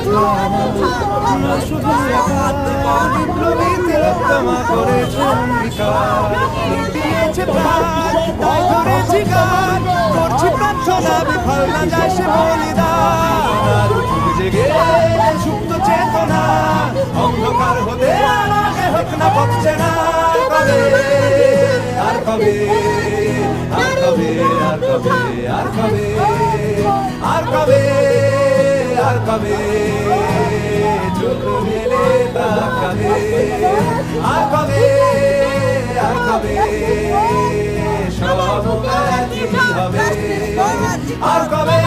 কথা আমার শুধু বিপ্লবী তিলোত্তমা করেছেন বিকার দিয়েছে প্রাণ তাই ধরেছি গান করছি প্রার্থনা বিফল না যায় সে বলিদান আর যুগ জেগে সুপ্ত চেতনা অন্ধকার হতে আগে হোক না পথছে না কবে আর কবে আর কবে আর কবে আর কবে আর কবে আর কবে চোখ মেলে তাকাবে আর কবে আর কবে সব হবে আর কবে